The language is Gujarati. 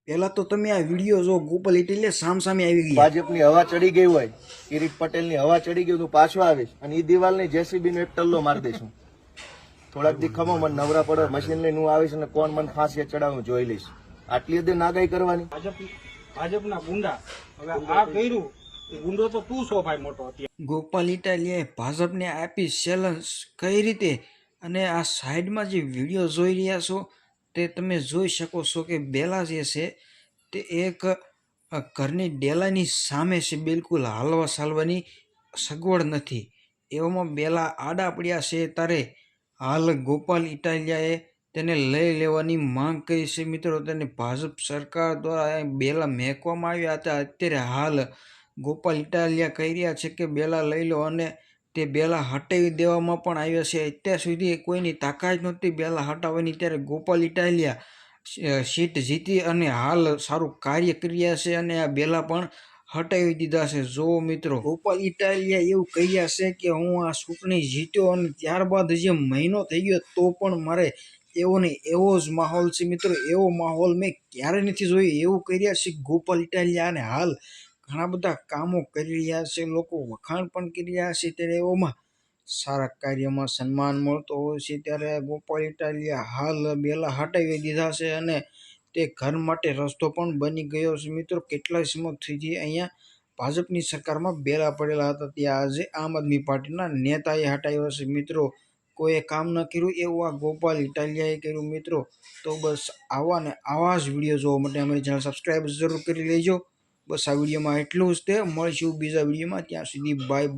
પહેલા તો તમે આ વિડીયો જો ગોપાલ ઇટાલિયા સામસામે આવી ગયા. ભાજપની હવા ચડી ગઈ હોય, કિરીટ પટેલની હવા ચડી ગઈ, તું પાછો આવીશ અને એ દિવાલની જેસીબી નો એક ટલ્લો મારી દઈશું. થોડાક દી ખમો, મને નવરા પડે, મશીન લઈને હું આવીશ અને કોણ મને ફાંસીએ ચડાવું જોઈ લઈશ. આટલી હદે નાગાઈ કરવાની. ભાજપના ગુંડા હવે આ કર્યું, ગુંડો તો તું છો ભાઈ મોટો અત્યારે. ગોપાલ ઇટાલિયાએ ભાજપને આપી ચેલેન્જ કઈ રીતે, અને આ સાઈડમાં જે વિડીયો જોઈ રહ્યા છો તે તમે જોઈ શકો છો કે બેલા જે છે તે એક ઘરની ડેલાની સામે છે, બિલકુલ હાલવા ચાલવાની સગવડ નથી. એવામાં બેલા આડા પડ્યા છે ત્યારે હાલ ગોપાલ ઇટાલિયાએ તેને લઈ લેવાની માંગ કરી છે. મિત્રો, તેને ભાજપ સરકાર દ્વારા બેલા મેકવામાં આવ્યા હતા. અત્યારે હાલ ગોપાલ ઇટાલિયા કહી રહ્યા છે કે બેલા લઈ લો, અને તે બેલા હટાવી દેવામાં પણ આવ્યા છે. અત્યાર સુધી કોઈની તાકાત નહોતી બેલા હટાવવાની, ત્યારે ગોપાલ ઇટાલિયા સીટ જીતી અને હાલ સારું કાર્ય કરી રહ્યા છે અને આ બેલા પણ હટાવી દીધા છે. જો મિત્રો, ગોપાલ ઇટાલિયા એવું કહી રહ્યા છે કે હું આ ચૂંટણી જીત્યો અને ત્યારબાદ જે મહિનો થઈ ગયો તો પણ મારે એવો ને એવો જ માહોલ છે. મિત્રો, એવો માહોલ મેં ક્યારે નથી જોયો એવું કહી રહ્યા છે ગોપાલ ઇટાલિયા. અને હાલ ઘણા બધા કામો કરી રહ્યા છે, લોકો વખાણ પણ કરી રહ્યા છે. ત્યારે એવામાં સારા કાર્યમાં સન્માન મળતો હોય છે, ત્યારે ગોપાલ ઇટાલિયા હાલ બેલા હટાવી દીધા છે અને તે ઘર માટે રસ્તો પણ બની ગયો છે. મિત્રો, કેટલાય સમયથી અહીંયા ભાજપની સરકારમાં બેલા પડેલા હતા, ત્યાં આજે આમ આદમી પાર્ટીના નેતાએ હટાવ્યો છે. મિત્રો, કોઈએ કામ ન કર્યું એવું આ ગોપાલ ઇટાલિયાએ કર્યું. મિત્રો, તો બસ આવા ને આવા જ વિડીયો જોવા માટે અમારી ચેનલ સબસ્ક્રાઈબ જરૂર કરી લેજો. બસ આ વિડીયોમાં એટલું જ તે. મળીશું બીજા વિડીયોમાં, ત્યાં સુધી બાય બાય.